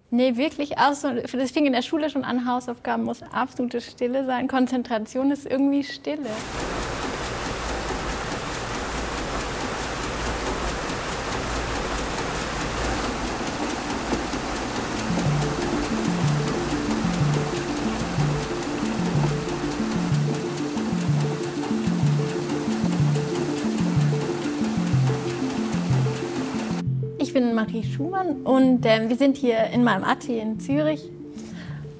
Nee, wirklich auch so. Das fing in der Schule schon an, Hausaufgaben muss absolute Stille sein. Konzentration ist irgendwie Stille. Ich bin Marie Schumann und wir sind hier in meinem Atelier in Zürich.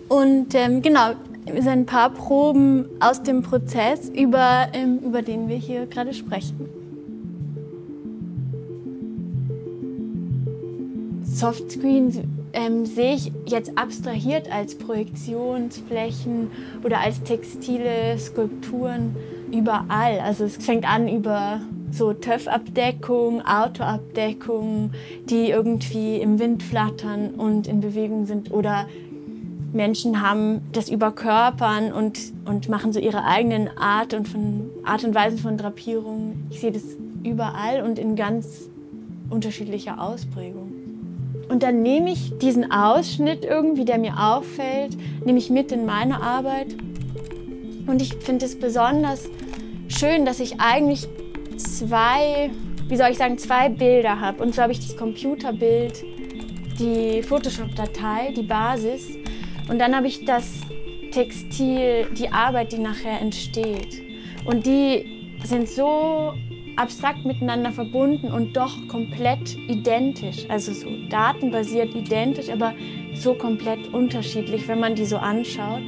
Und genau, wir sind ein paar Proben aus dem Prozess, über den wir hier gerade sprechen. Softscreens sehe ich jetzt abstrahiert als Projektionsflächen oder als textile Skulpturen überall. Also es fängt an über so TÜV-Abdeckung, Autoabdeckung, die irgendwie im Wind flattern und in Bewegung sind. Oder Menschen haben das über Körpern und machen so ihre eigenen Art und Weisen von Drapierung. Ich sehe das überall und in ganz unterschiedlicher Ausprägung. Und dann nehme ich diesen Ausschnitt irgendwie, der mir auffällt, nehme ich mit in meine Arbeit. Und ich finde es besonders schön, dass ich eigentlich zwei Bilder habe. Und so habe ich das Computerbild, die Photoshop-Datei, die Basis. Und dann habe ich das Textil, die Arbeit, die nachher entsteht. Und die sind so abstrakt miteinander verbunden und doch komplett identisch. Also so datenbasiert identisch, aber so komplett unterschiedlich, wenn man die so anschaut.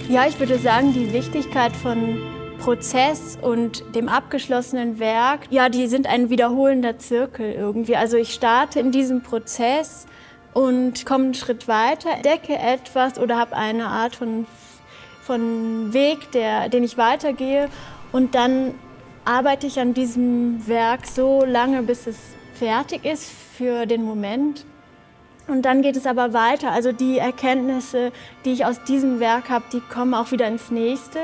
Ja, ich würde sagen, die Wichtigkeit von Prozess und dem abgeschlossenen Werk, ja, die sind ein wiederholender Zirkel irgendwie. Also ich starte in diesem Prozess und komme einen Schritt weiter, entdecke etwas oder habe eine Art von Weg, den ich weitergehe. Und dann arbeite ich an diesem Werk so lange, bis es fertig ist für den Moment. Und dann geht es aber weiter. Also die Erkenntnisse, die ich aus diesem Werk habe, die kommen auch wieder ins nächste.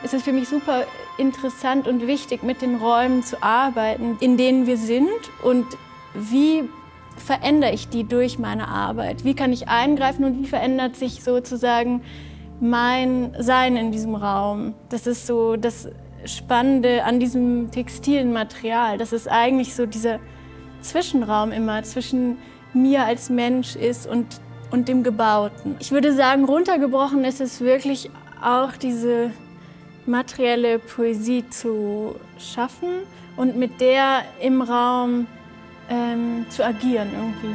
Es ist für mich super interessant und wichtig, mit den Räumen zu arbeiten, in denen wir sind und wie verändere ich die durch meine Arbeit? Wie kann ich eingreifen und wie verändert sich sozusagen mein Sein in diesem Raum? Das ist so das Spannende an diesem textilen Material. Das ist eigentlich so dieser Zwischenraum immer zwischen mir als Mensch ist und dem Gebauten. Ich würde sagen, runtergebrochen ist es wirklich auch diese materielle Poesie zu schaffen und mit der im Raum zu agieren irgendwie.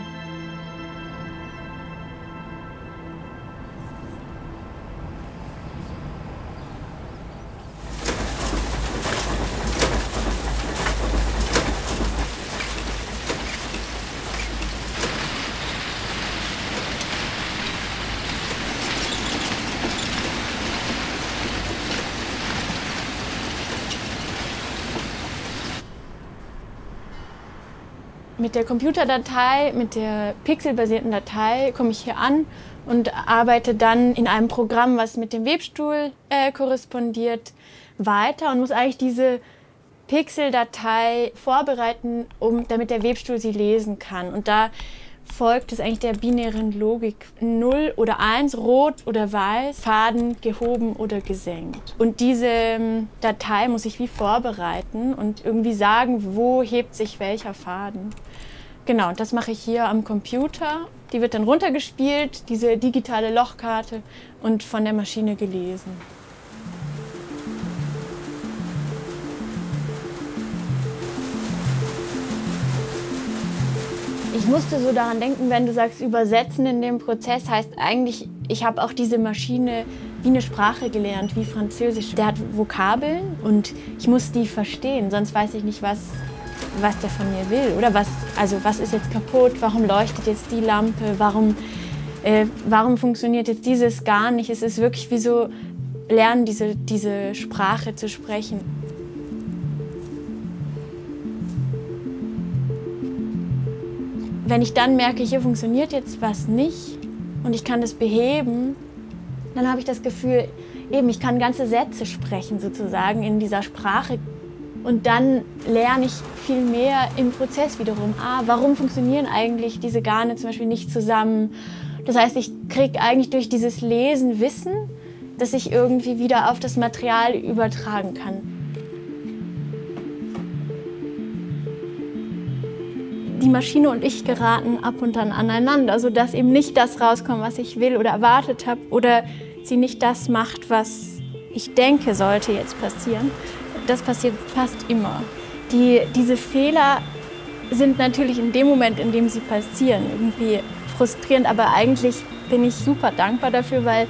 Mit der Computerdatei, mit der pixelbasierten Datei komme ich hier an und arbeite dann in einem Programm, was mit dem Webstuhl korrespondiert, weiter und muss eigentlich diese Pixeldatei vorbereiten, damit der Webstuhl sie lesen kann. Und da folgt es eigentlich der binären Logik. 0 oder 1, rot oder weiß, Faden gehoben oder gesenkt. Und diese Datei muss ich wie vorbereiten und irgendwie sagen, wo hebt sich welcher Faden. Genau, und das mache ich hier am Computer. Die wird dann runtergespielt, diese digitale Lochkarte, und von der Maschine gelesen. Ich musste so daran denken, wenn du sagst, übersetzen in dem Prozess, heißt eigentlich, ich habe auch diese Maschine wie eine Sprache gelernt, wie Französisch. Der hat Vokabeln und ich muss die verstehen, sonst weiß ich nicht, was der von mir will. Oder was ist jetzt kaputt, warum leuchtet jetzt die Lampe, warum funktioniert jetzt dieses gar nicht. Es ist wirklich wie so lernen, diese Sprache zu sprechen. Wenn ich dann merke, hier funktioniert jetzt was nicht und ich kann das beheben, dann habe ich das Gefühl, eben, ich kann ganze Sätze sprechen sozusagen in dieser Sprache. Und dann lerne ich viel mehr im Prozess wiederum. Warum funktionieren eigentlich diese Garne zum Beispiel nicht zusammen? Das heißt, ich kriege eigentlich durch dieses Lesen Wissen, das ich irgendwie wieder auf das Material übertragen kann. Die Maschine und ich geraten ab und an aneinander, sodass eben nicht das rauskommt, was ich will oder erwartet habe, oder sie nicht das macht, was ich denke, sollte jetzt passieren. Das passiert fast immer. Diese Fehler sind natürlich in dem Moment, in dem sie passieren, irgendwie frustrierend, aber eigentlich bin ich super dankbar dafür, weil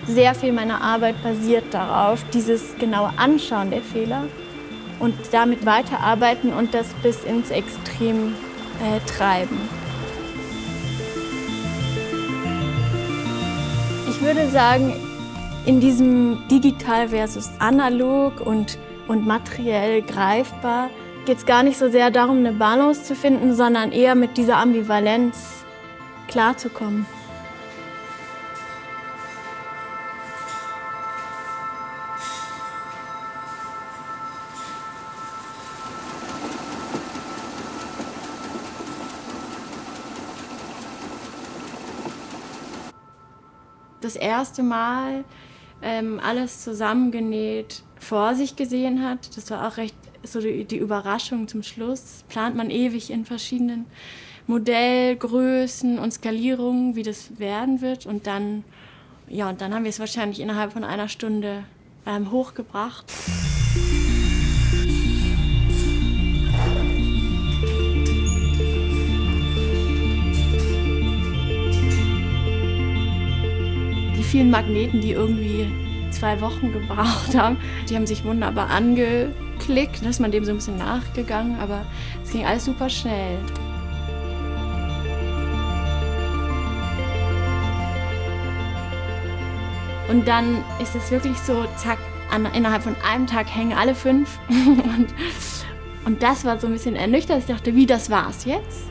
sehr viel meiner Arbeit basiert darauf, dieses genaue Anschauen der Fehler und damit weiterarbeiten und das bis ins Extrem treiben. Ich würde sagen, in diesem digital versus analog und materiell greifbar geht es gar nicht so sehr darum, eine Balance zu finden, sondern eher mit dieser Ambivalenz klarzukommen. Das erste Mal alles zusammengenäht vor sich gesehen hat, das war auch recht so die Überraschung zum Schluss. Plant man ewig in verschiedenen Modellgrößen und Skalierungen, wie das werden wird. Und dann haben wir es wahrscheinlich innerhalb von einer Stunde hochgebracht. Die vielen Magneten, die irgendwie 2 Wochen gebraucht haben, die haben sich wunderbar angeklickt. Da ist man dem so ein bisschen nachgegangen, aber es ging alles super schnell. Und dann ist es wirklich so, zack, innerhalb von einem Tag hängen alle 5. Und das war so ein bisschen ernüchternd. Ich dachte, wie, das war's jetzt?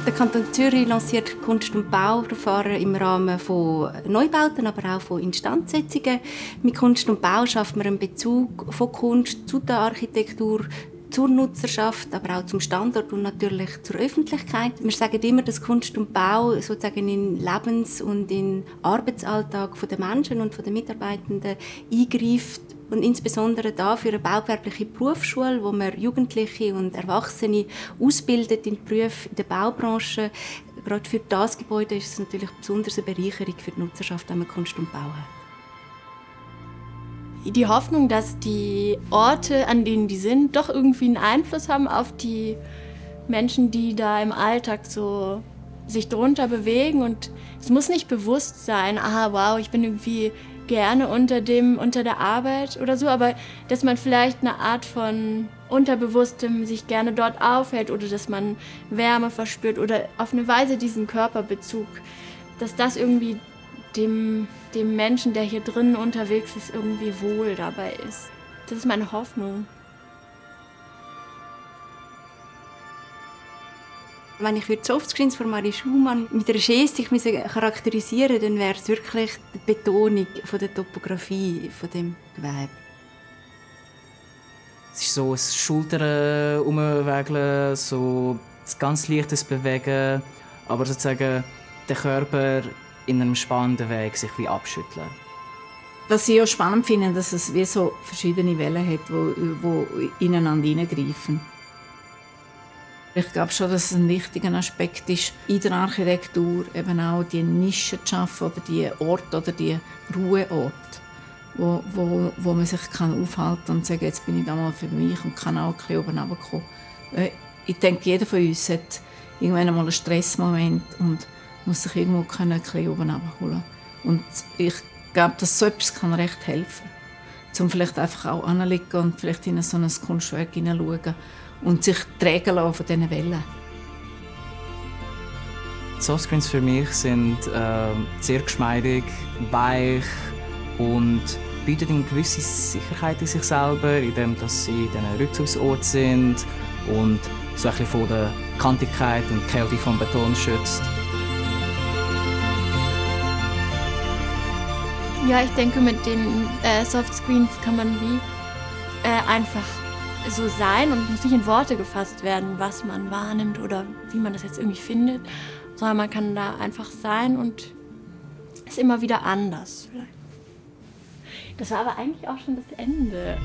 Der Kanton Zürich lanciert Kunst- und Bauverfahren im Rahmen von Neubauten, aber auch von Instandsetzungen. Mit Kunst und Bau schafft man einen Bezug von Kunst zu der Architektur, zur Nutzerschaft, aber auch zum Standort und natürlich zur Öffentlichkeit. Wir sagen immer, dass Kunst und Bau sozusagen in den Lebens- und in den Arbeitsalltag der Menschen und der Mitarbeitenden eingreift. Und insbesondere da für eine baugewerbliche Berufsschule, wo man Jugendliche und Erwachsene ausbildet in Berufen in der Baubranche. Gerade für das Gebäude ist es natürlich besonders eine Bereicherung für die Nutzerschaft, wenn man Kunst und Bau hat. Die Hoffnung, dass die Orte, an denen die sind, doch irgendwie einen Einfluss haben auf die Menschen, die da im Alltag so sich drunter bewegen. Und es muss nicht bewusst sein, wow, ich bin irgendwie gerne unter der Arbeit oder so, aber dass man vielleicht eine Art von Unterbewusstem sich gerne dort aufhält oder dass man Wärme verspürt oder auf eine Weise diesen Körperbezug, dass das irgendwie dem Menschen, der hier drinnen unterwegs ist, irgendwie wohl dabei ist. Das ist meine Hoffnung. Wenn ich die Softscreens von Marie Schumann mit einer Gestik charakterisieren müsste, dann wäre es wirklich die Betonung von der Topografie von dem Gewebe. Es ist so ein Schultern umwägeln, so ein ganz leichtes Bewegen, aber sozusagen der Körper in einem spannenden Weg sich wie abschütteln. Was ich auch spannend finde, dass es wie so verschiedene Wellen hat, die ineinander hineingreifen. Ich glaube schon, dass es ein wichtiger Aspekt ist, in der Architektur eben auch die Nischen zu schaffen oder die Orte oder die Ruheorte, wo man sich aufhalten kann und sagen, jetzt bin ich da mal für mich und kann auch ein bisschen oben runterkommen. Ich denke, jeder von uns hat irgendwann einmal einen Stressmoment und muss sich irgendwo ein bisschen oben runterholen. Und ich glaube, dass so etwas kann recht helfen kann. Um vielleicht einfach auch anzulegen und vielleicht in so ein Kunstwerk hineinschauen und sich tragen lassen von diesen Wellen. Softscreens für mich sind sehr geschmeidig, weich und bieten eine gewisse Sicherheit in sich selber, indem dass sie in diesen Rückzugsort sind und so ein bisschen von der Kantigkeit und Kälte vom Beton schützt. Ja, ich denke, mit den Softscreens kann man wie einfach so sein und muss nicht in Worte gefasst werden, was man wahrnimmt oder wie man das jetzt irgendwie findet, sondern man kann da einfach sein und ist immer wieder anders. Das war aber eigentlich auch schon das Ende.